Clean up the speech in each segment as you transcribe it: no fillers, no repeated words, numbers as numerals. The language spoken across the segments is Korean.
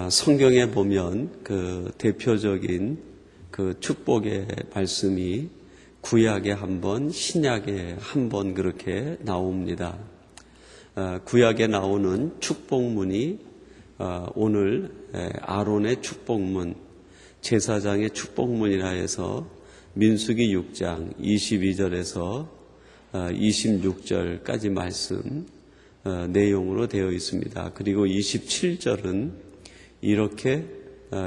성경에 보면 그 대표적인 그 축복의 말씀이 구약에 한 번, 신약에 한 번 그렇게 나옵니다. 구약에 나오는 축복문이 오늘 아론의 축복문, 제사장의 축복문이라 해서 민수기 6장 22절에서 26절까지 말씀 내용으로 되어 있습니다. 그리고 27절은 이렇게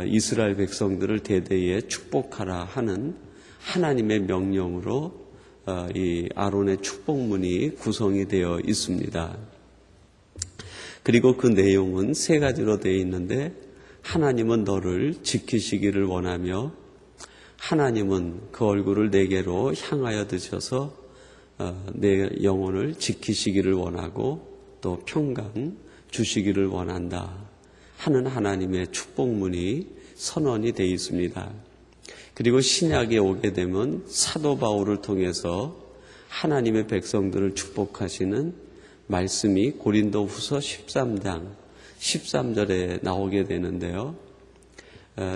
이스라엘 백성들을 대대에 축복하라 하는 하나님의 명령으로 이 아론의 축복문이 구성이 되어 있습니다. 그리고 그 내용은 세 가지로 되어 있는데, 하나님은 너를 지키시기를 원하며, 하나님은 그 얼굴을 내게로 향하여 드셔서 내 영혼을 지키시기를 원하고 또 평강 주시기를 원한다 하는 하나님의 축복문이 선언이 되어 있습니다. 그리고 신약에 오게 되면 사도 바울을 통해서 하나님의 백성들을 축복하시는 말씀이 고린도후서 13장 13절에 나오게 되는데요.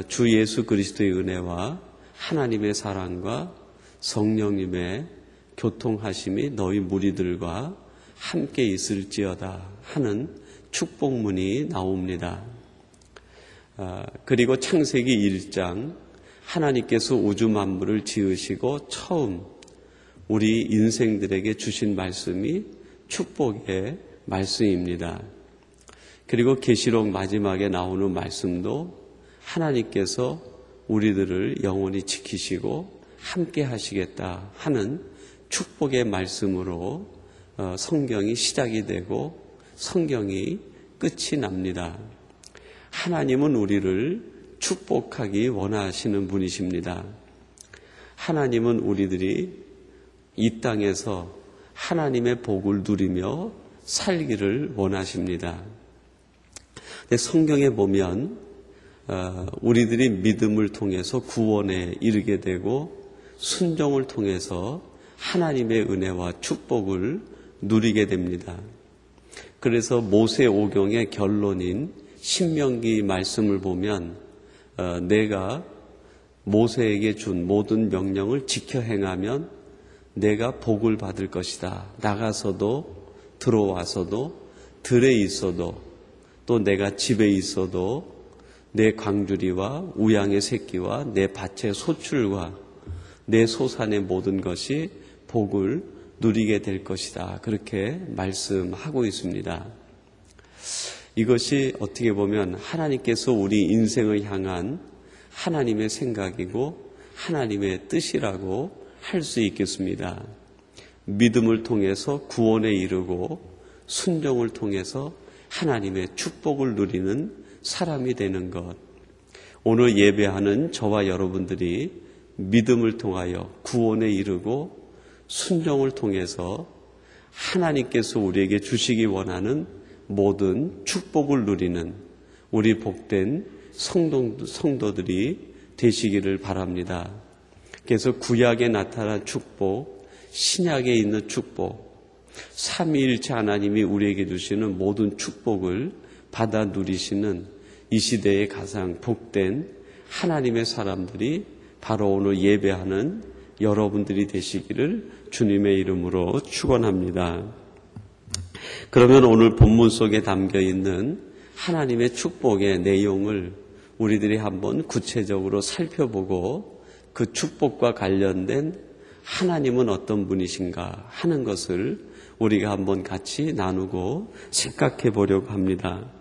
주 예수 그리스도의 은혜와 하나님의 사랑과 성령님의 교통하심이 너희 무리들과 함께 있을지어다 하는 축복문이 나옵니다. 그리고 창세기 1장 하나님께서 우주 만물을 지으시고 처음 우리 인생들에게 주신 말씀이 축복의 말씀입니다. 그리고 계시록 마지막에 나오는 말씀도 하나님께서 우리들을 영원히 지키시고 함께 하시겠다 하는 축복의 말씀으로 성경이 시작이 되고 성경이 끝이 납니다. 하나님은 우리를 축복하기 원하시는 분이십니다. 하나님은 우리들이 이 땅에서 하나님의 복을 누리며 살기를 원하십니다. 성경에 보면 우리들이 믿음을 통해서 구원에 이르게 되고 순종을 통해서 하나님의 은혜와 축복을 누리게 됩니다. 그래서 모세오경의 결론인 신명기 말씀을 보면 내가 모세에게 준 모든 명령을 지켜 행하면 내가 복을 받을 것이다. 나가서도 들어와서도 들에 있어도 또 내가 집에 있어도 내 광주리와 우양의 새끼와 내 밭의 소출과 내 소산의 모든 것이 복을 누리게 될 것이다. 그렇게 말씀하고 있습니다. 이것이 어떻게 보면 하나님께서 우리 인생을 향한 하나님의 생각이고 하나님의 뜻이라고 할 수 있겠습니다. 믿음을 통해서 구원에 이르고 순종을 통해서 하나님의 축복을 누리는 사람이 되는 것. 오늘 예배하는 저와 여러분들이 믿음을 통하여 구원에 이르고 순종을 통해서 하나님께서 우리에게 주시기 원하는 모든 축복을 누리는 우리 복된 성도들이 되시기를 바랍니다. 그래서 구약에 나타난 축복, 신약에 있는 축복, 삼위일체 하나님이 우리에게 주시는 모든 축복을 받아 누리시는 이 시대의 가장 복된 하나님의 사람들이 바로 오늘 예배하는 여러분들이 되시기를 주님의 이름으로 축원합니다. 그러면 오늘 본문 속에 담겨 있는 하나님의 축복의 내용을 우리들이 한번 구체적으로 살펴보고 그 축복과 관련된 하나님은 어떤 분이신가 하는 것을 우리가 한번 같이 나누고 생각해 보려고 합니다.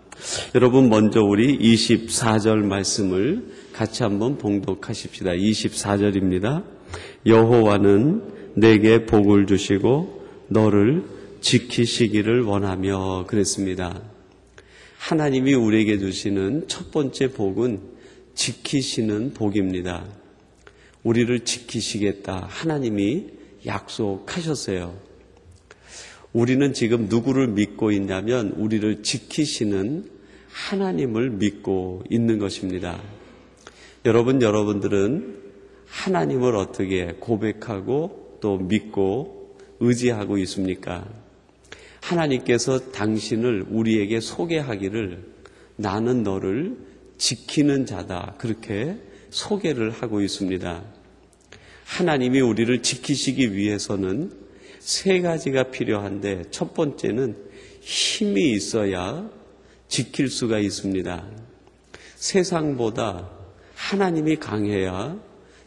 여러분, 먼저 우리 24절 말씀을 같이 한번 봉독하십시다. 24절입니다. 여호와는 내게 복을 주시고 너를 지키시기를 원하며 그랬습니다. 하나님이 우리에게 주시는 첫 번째 복은 지키시는 복입니다. 우리를 지키시겠다 하나님이 약속하셨어요. 우리는 지금 누구를 믿고 있냐면 우리를 지키시는 하나님을 믿고 있는 것입니다. 여러분들은 하나님을 어떻게 고백하고 또 믿고 의지하고 있습니까? 하나님께서 당신을 우리에게 소개하기를 나는 너를 지키는 자다. 그렇게 소개를 하고 있습니다. 하나님이 우리를 지키시기 위해서는 세 가지가 필요한데 첫 번째는 힘이 있어야 지킬 수가 있습니다. 세상보다 하나님이 강해야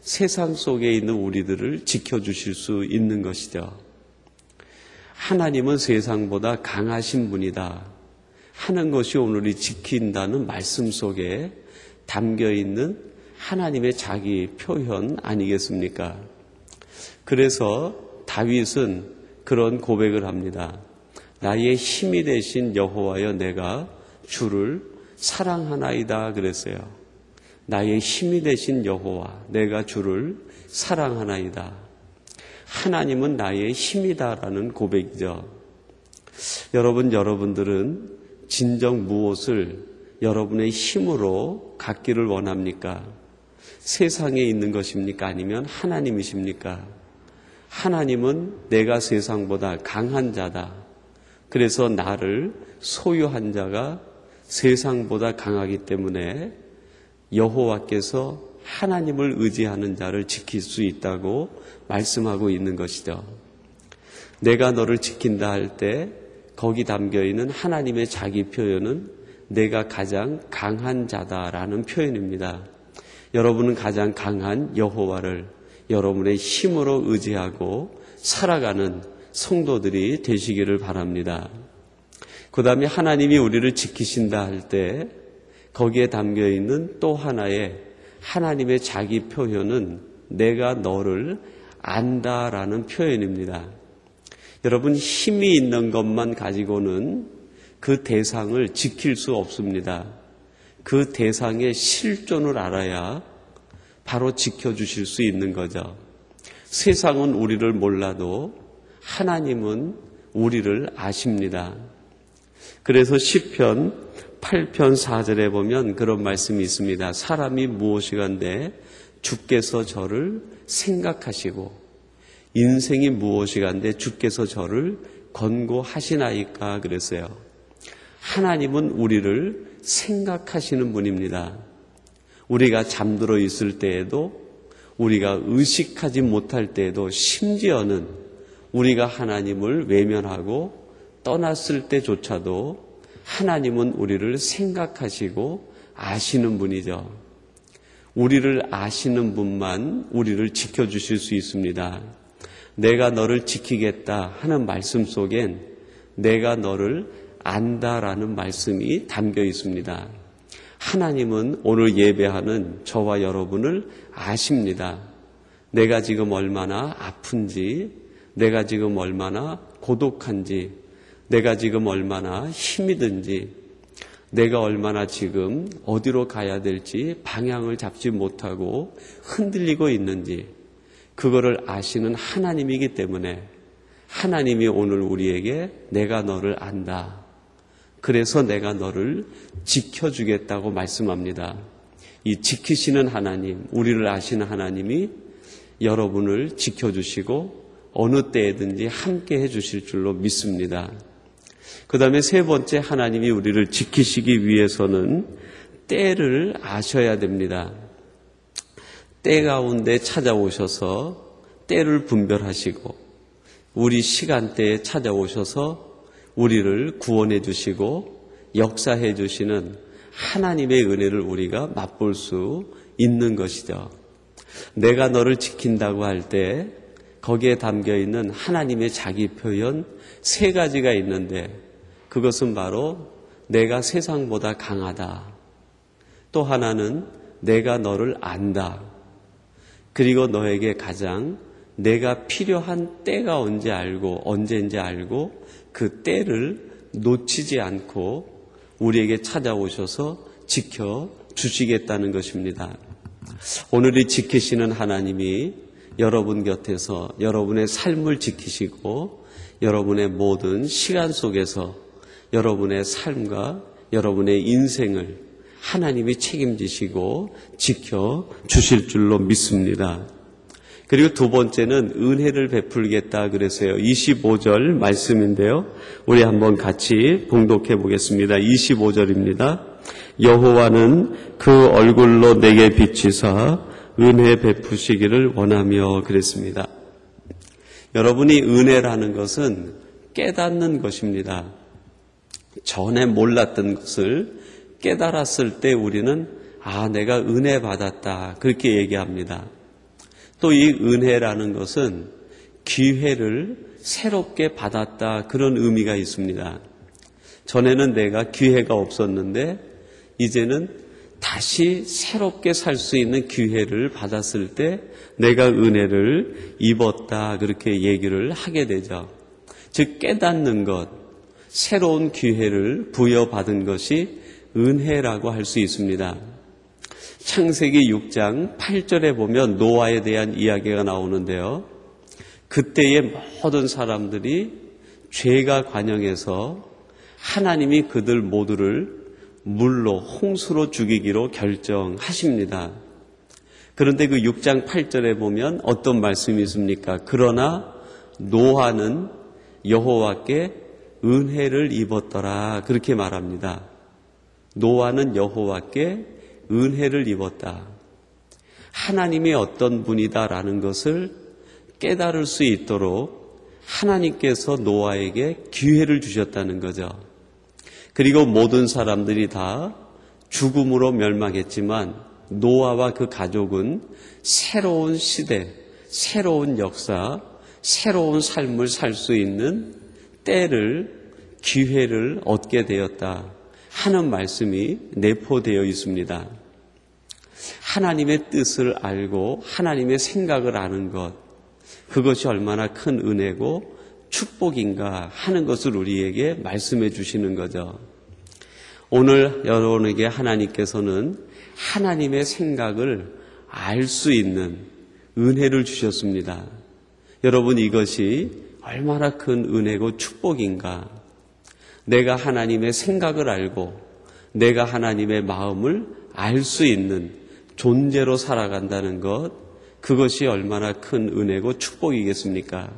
세상 속에 있는 우리들을 지켜주실 수 있는 것이죠. 하나님은 세상보다 강하신 분이다 하는 것이 오늘이 지킨다는 말씀 속에 담겨있는 하나님의 자기 표현 아니겠습니까? 그래서 다윗은 그런 고백을 합니다. 나의 힘이 되신 여호와여 내가 주를 사랑하나이다 그랬어요. 나의 힘이 되신 여호와 내가 주를 사랑하나이다. 하나님은 나의 힘이다라는 고백이죠. 여러분들은 진정 무엇을 여러분의 힘으로 갖기를 원합니까? 세상에 있는 것입니까? 아니면 하나님이십니까? 하나님은 내가 세상보다 강한 자다. 그래서 나를 소유한 자가 세상보다 강하기 때문에 여호와께서 하나님을 의지하는 자를 지킬 수 있다고 말씀하고 있는 것이죠. 내가 너를 지킨다 할 때 거기 담겨있는 하나님의 자기 표현은 내가 가장 강한 자다라는 표현입니다. 여러분은 가장 강한 여호와를 여러분의 힘으로 의지하고 살아가는 성도들이 되시기를 바랍니다. 그 다음에 하나님이 우리를 지키신다 할 때 거기에 담겨있는 또 하나의 하나님의 자기 표현은 내가 너를 안다라는 표현입니다. 여러분 힘이 있는 것만 가지고는 그 대상을 지킬 수 없습니다. 그 대상의 실존을 알아야 바로 지켜주실 수 있는 거죠. 세상은 우리를 몰라도 하나님은 우리를 아십니다. 그래서 시편 8편 4절에 보면 그런 말씀이 있습니다. 사람이 무엇이간데 주께서 저를 생각하시고 인생이 무엇이간데 주께서 저를 권고하시나이까 그랬어요. 하나님은 우리를 생각하시는 분입니다. 우리가 잠들어 있을 때에도 우리가 의식하지 못할 때에도 심지어는 우리가 하나님을 외면하고 떠났을 때조차도 하나님은 우리를 생각하시고 아시는 분이죠. 우리를 아시는 분만 우리를 지켜주실 수 있습니다. 내가 너를 지키겠다 하는 말씀 속엔 내가 너를 안다라는 말씀이 담겨 있습니다. 하나님은 오늘 예배하는 저와 여러분을 아십니다. 내가 지금 얼마나 아픈지, 내가 지금 얼마나 고독한지, 내가 지금 얼마나 힘이 든지, 내가 얼마나 지금 어디로 가야 될지 방향을 잡지 못하고 흔들리고 있는지 그거를 아시는 하나님이기 때문에 하나님이 오늘 우리에게 내가 너를 안다. 그래서 내가 너를 지켜주겠다고 말씀합니다. 이 지키시는 하나님, 우리를 아시는 하나님이 여러분을 지켜주시고 어느 때에든지 함께 해주실 줄로 믿습니다. 그 다음에 세 번째, 하나님이 우리를 지키시기 위해서는 때를 아셔야 됩니다. 때 가운데 찾아오셔서 때를 분별하시고 우리 시간대에 찾아오셔서 우리를 구원해 주시고 역사해 주시는 하나님의 은혜를 우리가 맛볼 수 있는 것이죠. 내가 너를 지킨다고 할 때 거기에 담겨있는 하나님의 자기 표현 세 가지가 있는데 그것은 바로 내가 세상보다 강하다. 또 하나는 내가 너를 안다. 그리고 너에게 가장 내가 필요한 때가 언제인지 알고 그 때를 놓치지 않고 우리에게 찾아오셔서 지켜주시겠다는 것입니다. 오늘이 지키시는 하나님이 여러분 곁에서 여러분의 삶을 지키시고 여러분의 모든 시간 속에서 여러분의 삶과 여러분의 인생을 하나님이 책임지시고 지켜주실 줄로 믿습니다. 그리고 두 번째는 은혜를 베풀겠다 그랬어요. 25절 말씀인데요. 우리 한번 같이 봉독해 보겠습니다. 25절입니다. 여호와는 그 얼굴로 내게 비치사 은혜 베푸시기를 원하며 그랬습니다. 여러분이 은혜라는 것은 깨닫는 것입니다. 전에 몰랐던 것을 깨달았을 때 우리는 내가 은혜 받았다 그렇게 얘기합니다. 또 이 은혜라는 것은 기회를 새롭게 받았다 그런 의미가 있습니다. 전에는 내가 기회가 없었는데 이제는 다시 새롭게 살 수 있는 기회를 받았을 때 내가 은혜를 입었다 그렇게 얘기를 하게 되죠. 즉 깨닫는 것, 새로운 기회를 부여받은 것이 은혜라고 할 수 있습니다. 창세기 6장 8절에 보면 노아에 대한 이야기가 나오는데요. 그때의 모든 사람들이 죄가 관영해서 하나님이 그들 모두를 물로 홍수로 죽이기로 결정하십니다. 그런데 그 6장 8절에 보면 어떤 말씀이 있습니까? 그러나 노아는 여호와께 은혜를 입었더라 그렇게 말합니다. 노아는 여호와께 은혜를 입었다. 하나님이 어떤 분이다라는 것을 깨달을 수 있도록 하나님께서 노아에게 기회를 주셨다는 거죠. 그리고 모든 사람들이 다 죽음으로 멸망했지만 노아와 그 가족은 새로운 시대, 새로운 역사, 새로운 삶을 살 수 있는 때를, 기회를 얻게 되었다 하는 말씀이 내포되어 있습니다. 하나님의 뜻을 알고 하나님의 생각을 아는 것, 그것이 얼마나 큰 은혜고 축복인가 하는 것을 우리에게 말씀해 주시는 거죠. 오늘 여러분에게 하나님께서는 하나님의 생각을 알 수 있는 은혜를 주셨습니다. 여러분, 이것이 얼마나 큰 은혜고 축복인가. 내가 하나님의 생각을 알고 내가 하나님의 마음을 알 수 있는 존재로 살아간다는 것, 그것이 얼마나 큰 은혜고 축복이겠습니까?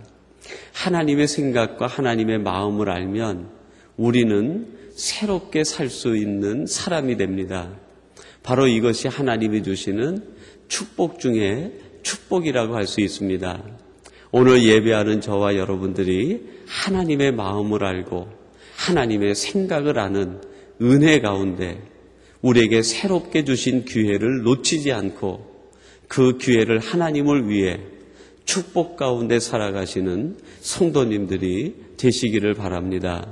하나님의 생각과 하나님의 마음을 알면 우리는 새롭게 살 수 있는 사람이 됩니다. 바로 이것이 하나님이 주시는 축복 중에 축복이라고 할 수 있습니다. 오늘 예배하는 저와 여러분들이 하나님의 마음을 알고 하나님의 생각을 아는 은혜 가운데 우리에게 새롭게 주신 기회를 놓치지 않고 그 기회를 하나님을 위해 축복 가운데 살아가시는 성도님들이 되시기를 바랍니다.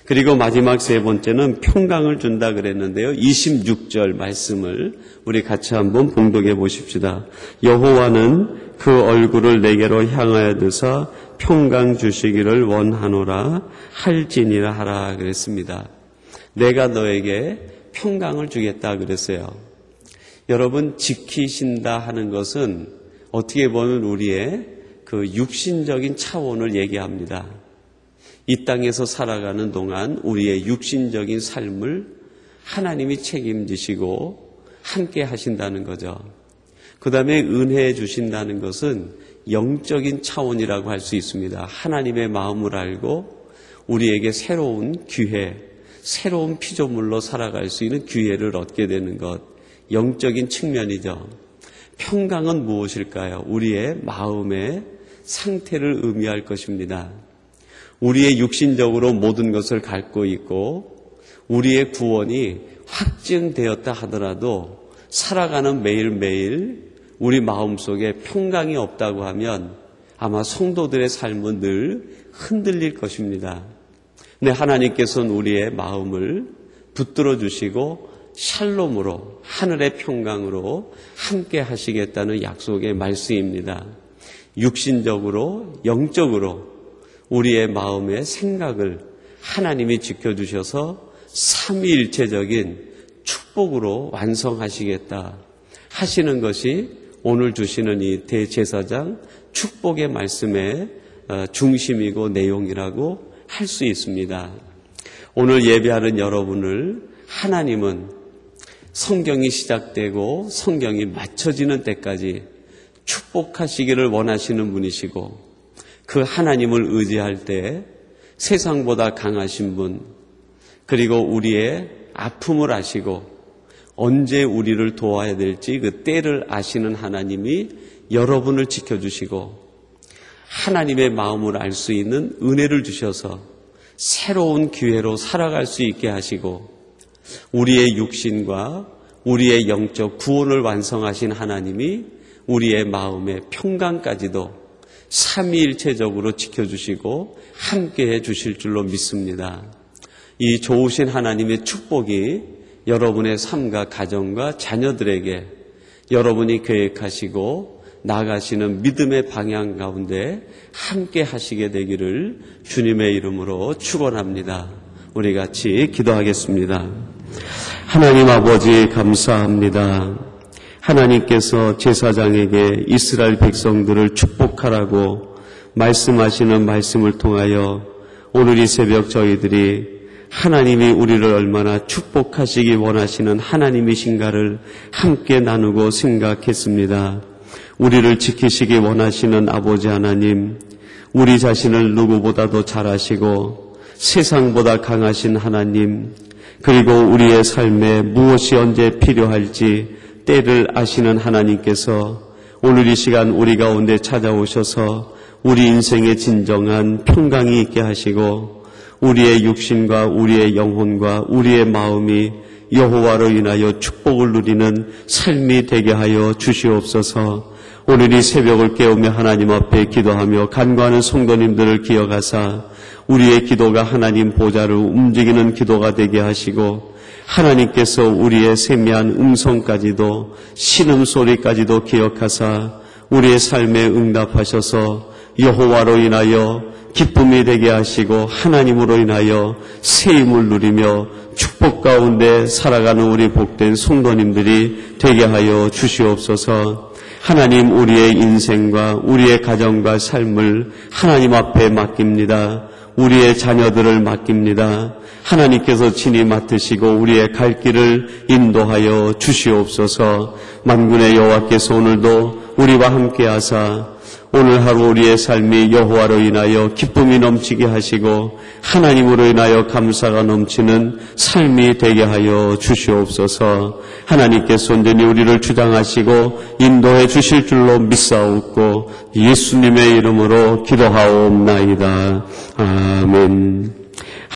그리고 마지막 세 번째는 평강을 준다 그랬는데요. 26절 말씀을 우리 같이 한번 봉독해 보십시다. 여호와는 그 얼굴을 내게로 향하여 드사 평강 주시기를 원하노라 할지니라 하라 그랬습니다. 내가 너에게 평강을 주겠다 그랬어요. 여러분, 지키신다 하는 것은 어떻게 보면 우리의 그 육신적인 차원을 얘기합니다. 이 땅에서 살아가는 동안 우리의 육신적인 삶을 하나님이 책임지시고 함께 하신다는 거죠. 그 다음에 은혜 주신다는 것은 영적인 차원이라고 할 수 있습니다. 하나님의 마음을 알고 우리에게 새로운 기회, 새로운 피조물로 살아갈 수 있는 기회를 얻게 되는 것, 영적인 측면이죠. 평강은 무엇일까요? 우리의 마음의 상태를 의미할 것입니다. 우리의 육신적으로 모든 것을 갖고 있고 우리의 구원이 확증되었다 하더라도 살아가는 매일매일 우리 마음속에 평강이 없다고 하면 아마 성도들의 삶은 늘 흔들릴 것입니다. 근데 하나님께서는 우리의 마음을 붙들어 주시고 샬롬으로, 하늘의 평강으로 함께 하시겠다는 약속의 말씀입니다. 육신적으로, 영적으로 우리의 마음의 생각을 하나님이 지켜주셔서 삼위일체적인 축복으로 완성하시겠다 하시는 것이 오늘 주시는 이 대제사장 축복의 말씀의 중심이고 내용이라고 할 수 있습니다. 오늘 예배하는 여러분을 하나님은 성경이 시작되고 성경이 맞춰지는 때까지 축복하시기를 원하시는 분이시고, 그 하나님을 의지할 때 세상보다 강하신 분, 그리고 우리의 아픔을 아시고 언제 우리를 도와야 될지 그 때를 아시는 하나님이 여러분을 지켜주시고 하나님의 마음을 알 수 있는 은혜를 주셔서 새로운 기회로 살아갈 수 있게 하시고 우리의 육신과 우리의 영적 구원을 완성하신 하나님이 우리의 마음의 평강까지도 삼위일체적으로 지켜주시고 함께해 주실 줄로 믿습니다. 이 좋으신 하나님의 축복이 여러분의 삶과 가정과 자녀들에게 여러분이 계획하시고 나아가시는 믿음의 방향 가운데 함께 하시게 되기를 주님의 이름으로 축원합니다. 우리 같이 기도하겠습니다. 하나님 아버지 감사합니다. 하나님께서 제사장에게 이스라엘 백성들을 축복하라고 말씀하시는 말씀을 통하여 오늘 이 새벽 저희들이 하나님이 우리를 얼마나 축복하시기 원하시는 하나님이신가를 함께 나누고 생각했습니다. 우리를 지키시기 원하시는 아버지 하나님, 우리 자신을 누구보다도 잘 아시고 세상보다 강하신 하나님, 그리고 우리의 삶에 무엇이 언제 필요할지 때를 아시는 하나님께서 오늘 이 시간 우리 가운데 찾아오셔서 우리 인생의 진정한 평강이 있게 하시고 우리의 육신과 우리의 영혼과 우리의 마음이 여호와로 인하여 축복을 누리는 삶이 되게 하여 주시옵소서. 오늘 이 새벽을 깨우며 하나님 앞에 기도하며 간구하는 성도님들을 기억하사 우리의 기도가 하나님 보좌를 움직이는 기도가 되게 하시고 하나님께서 우리의 세미한 음성까지도 신음소리까지도 기억하사 우리의 삶에 응답하셔서 여호와로 인하여 기쁨이 되게 하시고 하나님으로 인하여 새 힘을 누리며 축복 가운데 살아가는 우리 복된 성도님들이 되게 하여 주시옵소서. 하나님, 우리의 인생과 우리의 가정과 삶을 하나님 앞에 맡깁니다. 우리의 자녀들을 맡깁니다. 하나님께서 친히 맡으시고 우리의 갈 길을 인도하여 주시옵소서. 만군의 여호와께서 오늘도 우리와 함께 하사 오늘 하루 우리의 삶이 여호와로 인하여 기쁨이 넘치게 하시고 하나님으로 인하여 감사가 넘치는 삶이 되게 하여 주시옵소서. 하나님께서 온전히 우리를 주장하시고 인도해 주실 줄로 믿사옵고 예수님의 이름으로 기도하옵나이다. 아멘.